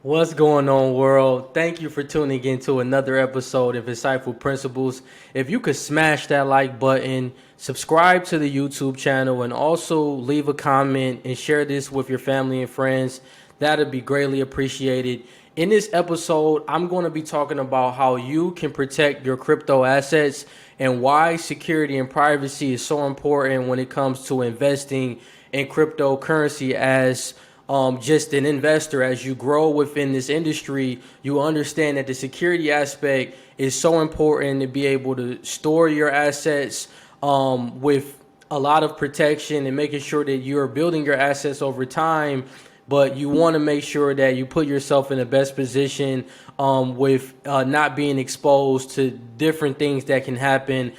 What's going on, world? Thank you for tuning in to another episode of Insightful Principles. If you could smash that like button, subscribe to the YouTube channel, and also leave a comment and share this with your family and friends, that'd be greatly appreciated. In this episode, I'm going to be talking about how you can protect your crypto assets and why security and privacy is so important when it comes to investing in cryptocurrency as just an investor. As you grow within this industry, you understand that the security aspect is so important to be able to store your assets with a lot of protection and making sure that you're building your assets over time. But you want to make sure that you put yourself in the best position with not being exposed to different things that can happen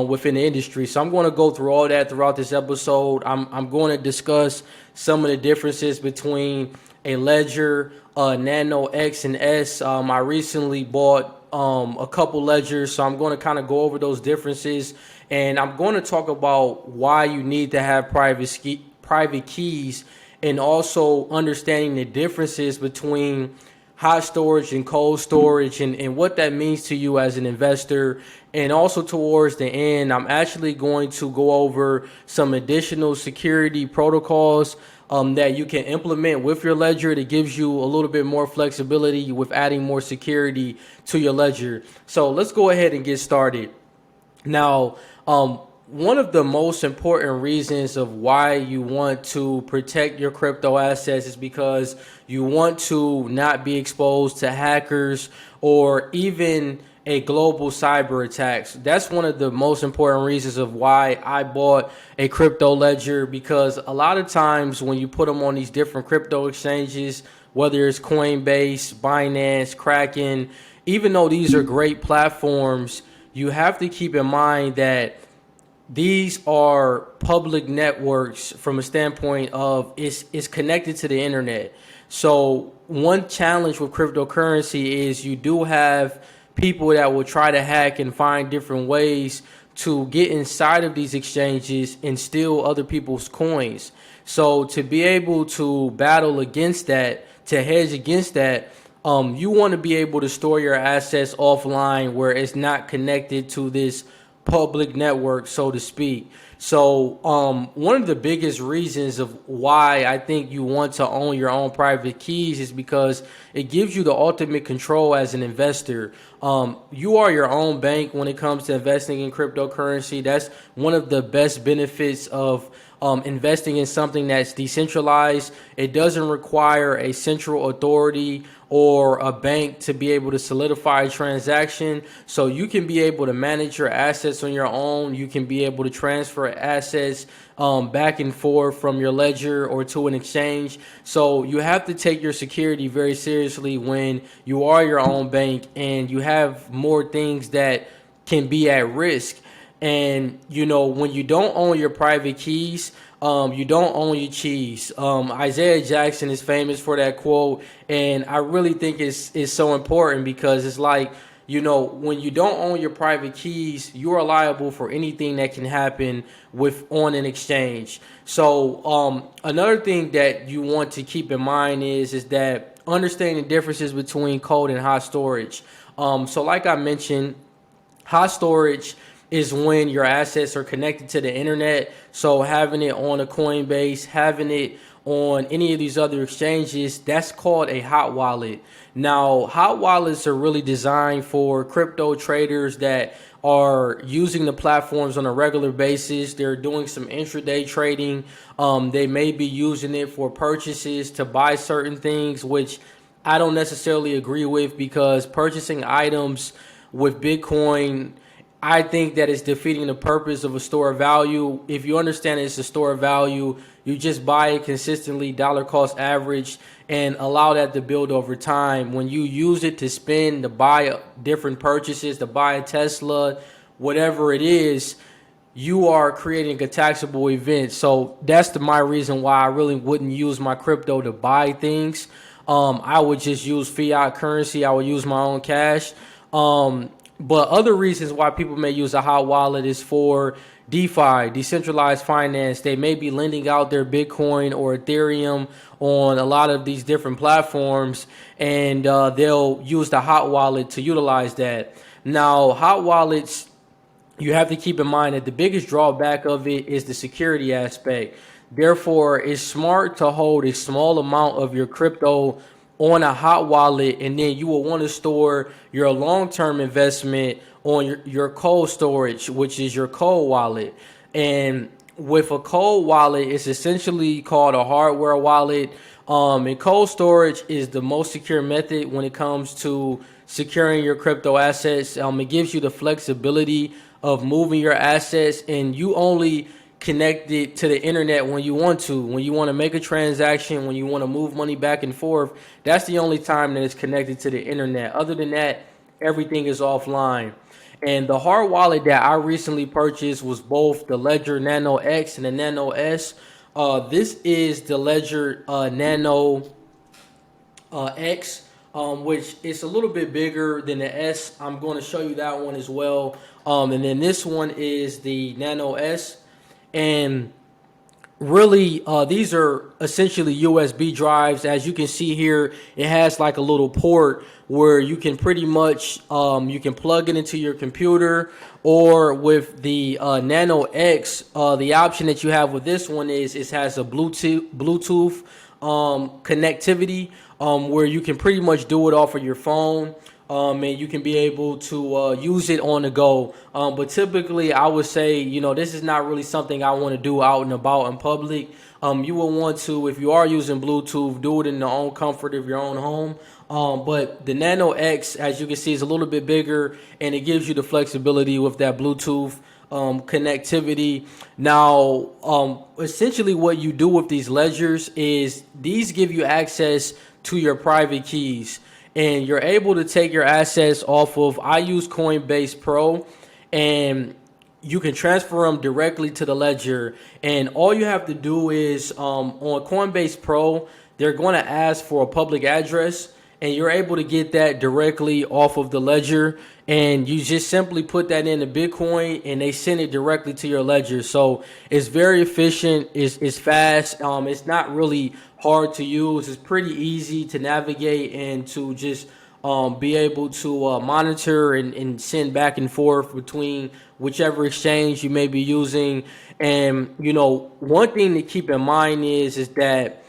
within the industry. So I'm going to go through all that throughout this episode. I'm going to discuss some of the differences between a ledger, Nano X and S. I recently bought a couple ledgers, so I'm going to kind of go over those differences, and I'm going to talk about why you need to have private keys, and also understanding the differences between hot storage and cold storage, and what that means to you as an investor. And also towards the end, I'm actually going to go over some additional security protocols that you can implement with your ledger that gives you a little bit more flexibility with adding more security to your ledger. So let's go ahead and get started. Now, one of the most important reasons of why you want to protect your crypto assets is because you want to not be exposed to hackers or even a global cyber attacks. That's one of the most important reasons of why I bought a crypto ledger, because a lot of times when you put them on these different crypto exchanges, whether it's Coinbase, Binance, Kraken, even though these are great platforms, you have to keep in mind that these are public networks from a standpoint of it's connected to the internet. So one challenge with cryptocurrency is you do have people that will try to hack and find different ways to get inside of these exchanges and steal other people's coins. So to be able to battle against that, to hedge against that, you want to be able to store your assets offline where it's not connected to this public network, so to speak. So one of the biggest reasons of why I think you want to own your own private keys is because it gives you the ultimate control as an investor. You are your own bank when it comes to investing in cryptocurrency. That's one of the best benefits of investing in something that's decentralized. It doesn't require a central authority or a bank to be able to solidify a transaction. So you can be able to manage your assets on your own. You can be able to transfer assets back and forth from your ledger or to an exchange. So you have to take your security very seriously when you are your own bank and you have more things that can be at risk. And when you don't own your private keys, you don't own your cheese. Isaiah Jackson is famous for that quote, and I really think it's so important because it's like, when you don't own your private keys, you are liable for anything that can happen with on an exchange. So another thing that you want to keep in mind is that understanding the differences between cold and hot storage. So like I mentioned, hot storage is when your assets are connected to the internet. So having it on a Coinbase, having it on any of these other exchanges, that's called a hot wallet. Now, hot wallets are really designed for crypto traders that are using the platforms on a regular basis. They're doing some intraday trading. They may be using it for purchases to buy certain things, which I don't necessarily agree with, because purchasing items with Bitcoin, I think that it's defeating the purpose of a store of value. If you understand it's a store of value, you just buy it consistently, dollar cost average, and allow that to build over time. When you use it to spend, to buy different purchases, to buy a Tesla, whatever it is, you are creating a taxable event. So that's my reason why I really wouldn't use my crypto to buy things. I would just use fiat currency. I would use my own cash. But other reasons why people may use a hot wallet is for DeFi, decentralized finance. They may be lending out their Bitcoin or Ethereum on a lot of these different platforms, and they'll use the hot wallet to utilize that. Now, hot wallets, you have to keep in mind that the biggest drawback of it is the security aspect. Therefore, it's smart to hold a small amount of your crypto on a hot wallet, and then you will want to store your long-term investment on your cold storage, which is your cold wallet. And with a cold wallet, it's essentially called a hardware wallet. And cold storage is the most secure method when it comes to securing your crypto assets. It gives you the flexibility of moving your assets, and you only connect it to the internet when you want to. When you want to make a transaction, when you want to move money back and forth, that's the only time that it's connected to the internet. Other than that, everything is offline. And the hard wallet that I recently purchased was both the Ledger Nano X and the Nano S. This is the Ledger Nano X, which is a little bit bigger than the S. I'm going to show you that one as well. And then this one is the Nano S. And really, these are essentially USB drives. As you can see here, it has like a little port where you can pretty much, you can plug it into your computer, or with the Nano X, the option that you have with this one is it has a Bluetooth connectivity, where you can pretty much do it off of your phone. And you can be able to use it on the go. But typically, I would say, this is not really something I want to do out and about in public. You will want to, if you are using Bluetooth, do it in the own comfort of your own home. But the Nano X, as you can see, is a little bit bigger, and it gives you the flexibility with that Bluetooth connectivity. Now, essentially what you do with these ledgers is these give you access to your private keys. And you're able to take your assets off of, I use Coinbase Pro, and you can transfer them directly to the ledger. And all you have to do is, on Coinbase Pro, they're going to ask for a public address, and you're able to get that directly off of the ledger. And you just simply put that into Bitcoin, and they send it directly to your ledger. So it's very efficient. It's fast. It's not really hard to use. It's pretty easy to navigate and to just be able to monitor and send back and forth between whichever exchange you may be using. And one thing to keep in mind is that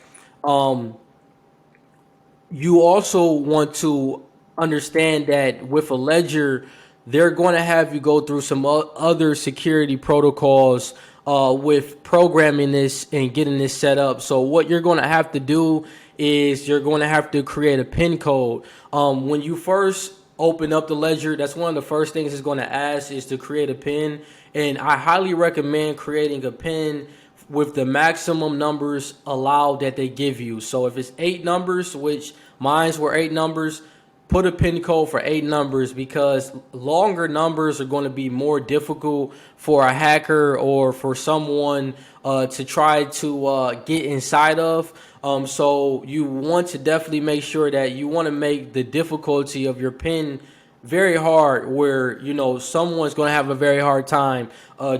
you also want to understand that with a ledger, they're going to have you go through some other security protocols with programming this and getting this set up. So what you're going to have to do is you're going to have to create a PIN code. When you first open up the ledger, that's one of the first things it's going to ask is to create a PIN. And I highly recommend creating a PIN with the maximum numbers allowed that they give you. So if it's 8 numbers, which mines were 8 numbers, put a PIN code for 8 numbers, because longer numbers are going to be more difficult for a hacker or for someone to try to get inside of. So you want to definitely make sure that you want to make the difficulty of your PIN very hard, where someone's going to have a very hard time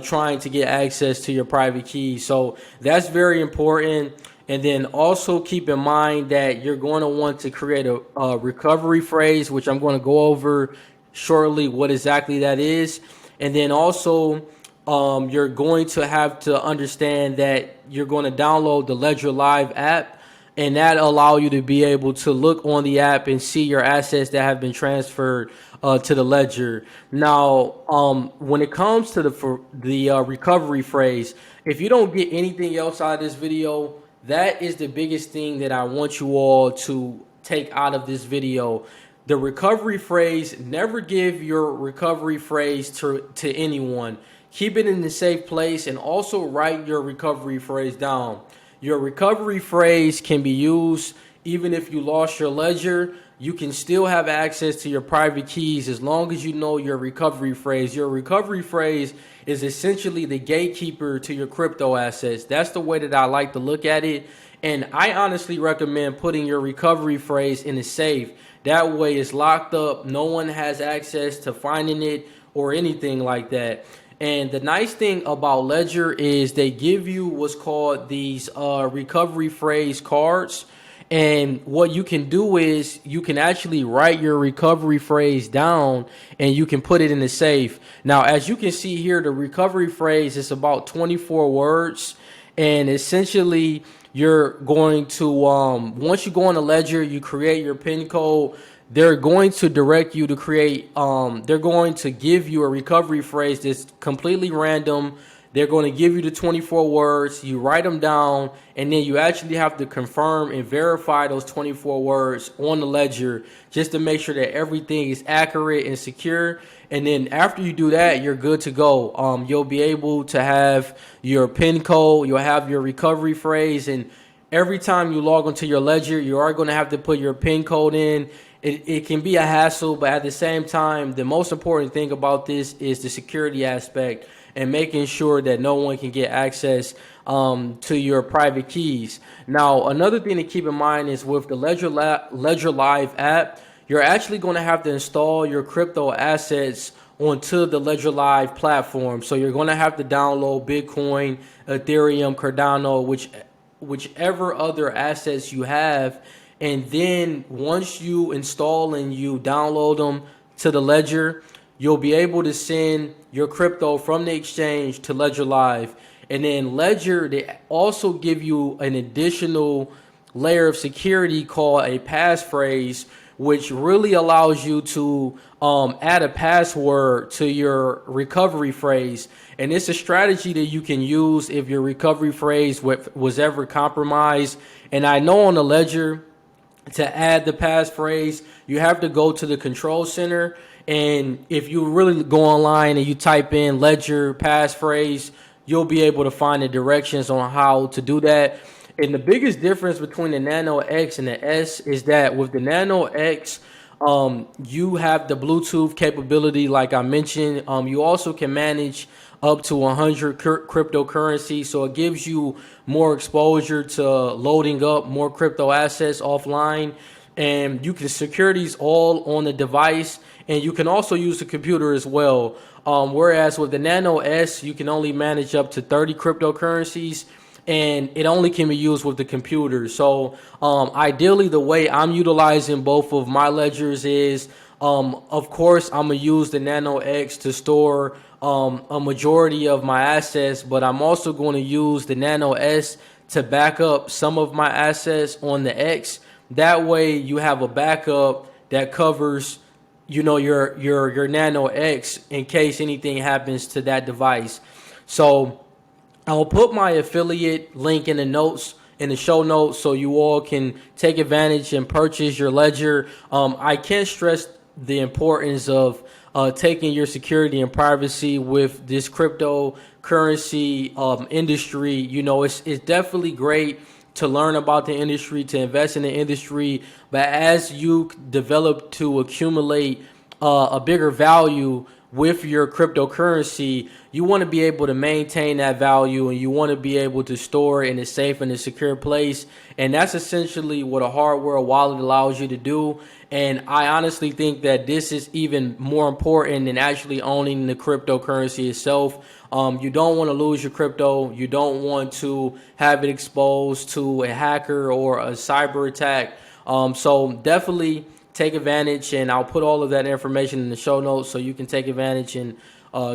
trying to get access to your private keys. So that's very important. And then also keep in mind that you're going to want to create a recovery phrase, which I'm going to go over shortly what exactly that is. And then also you're going to have to understand that you're going to download the Ledger Live app, and that allow you to be able to look on the app and see your assets that have been transferred to the ledger. Now, when it comes to the recovery phrase, if you don't get anything else out of this video, that is the biggest thing that I want you all to take out of this video. The recovery phrase, never give your recovery phrase to anyone. Keep it in a safe place, and also write your recovery phrase down. Your recovery phrase can be used even if you lost your ledger. You can still have access to your private keys as long as you know your recovery phrase. Your recovery phrase is essentially the gatekeeper to your crypto assets. That's the way that I like to look at it. And I honestly recommend putting your recovery phrase in a safe. That way it's locked up. No one has access to finding it or anything like that. And the nice thing about Ledger is they give you what's called these recovery phrase cards. And what you can do is you can actually write your recovery phrase down and you can put it in the safe. Now, as you can see here, the recovery phrase is about 24 words. And essentially, you're going to, once you go on the Ledger, you create your PIN code. They're going to direct you to create, they're going to give you a recovery phrase that's completely random. They're going to give you the 24 words. You write them down, and then you actually have to confirm and verify those 24 words on the Ledger just to make sure that everything is accurate and secure. And then after you do that, you're good to go. You'll be able to have your PIN code. You'll have your recovery phrase. And every time you log into your Ledger, you are going to have to put your PIN code in. It can be a hassle, but at the same time, the most important thing about this is the security aspect and making sure that no one can get access to your private keys. Now, another thing to keep in mind is with the Ledger Live app, you're actually going to have to install your crypto assets onto the Ledger Live platform. So you're going to have to download Bitcoin, Ethereum, Cardano, whichever other assets you have. And then once you install and you download them to the Ledger, you'll be able to send your crypto from the exchange to Ledger Live. And then Ledger, they also give you an additional layer of security called a passphrase, which really allows you to add a password to your recovery phrase. And it's a strategy that you can use if your recovery phrase was ever compromised. And I know on the Ledger, to add the passphrase, you have to go to the control center. And if you really go online and you type in Ledger passphrase, you'll be able to find the directions on how to do that. And the biggest difference between the Nano X and the S is that with the Nano X, you have the Bluetooth capability, like I mentioned. You also can manage up to 100 cryptocurrencies, so it gives you more exposure to loading up more crypto assets offline. And you can secure these all on the device, and you can also use the computer as well. Whereas with the Nano S, you can only manage up to 30 cryptocurrencies, and it only can be used with the computer. So ideally, the way I'm utilizing both of my ledgers is, of course, I'm going to use the Nano X to store a majority of my assets, but I'm also going to use the Nano S to back up some of my assets on the X. That way you have a backup that covers, your Nano X in case anything happens to that device. So I'll put my affiliate link in the show notes, so you all can take advantage and purchase your ledger. I can't stress the importance of taking your security and privacy with this cryptocurrency industry. It's definitely great to learn about the industry, to invest in the industry, but as you develop to accumulate a bigger value with your cryptocurrency, you want to be able to maintain that value, and you want to be able to store it in a safe and a secure place. And that's essentially what a hardware wallet allows you to do. And I honestly think that this is even more important than actually owning the cryptocurrency itself. You don't want to lose your crypto. You don't want to have it exposed to a hacker or a cyber attack. So definitely take advantage, and I'll put all of that information in the show notes so you can take advantage and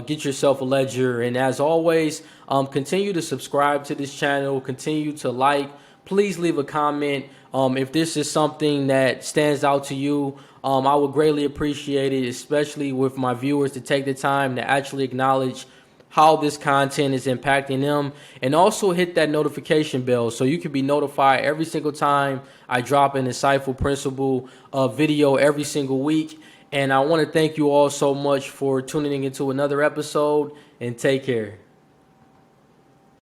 get yourself a ledger. And as always, continue to subscribe to this channel, continue to like, please leave a comment. If this is something that stands out to you, I would greatly appreciate it, especially with my viewers, to take the time to actually acknowledge how this content is impacting them, and also hit that notification bell so you can be notified every single time I drop an insightful principle video every single week. And I want to thank you all so much for tuning into another episode, and take care.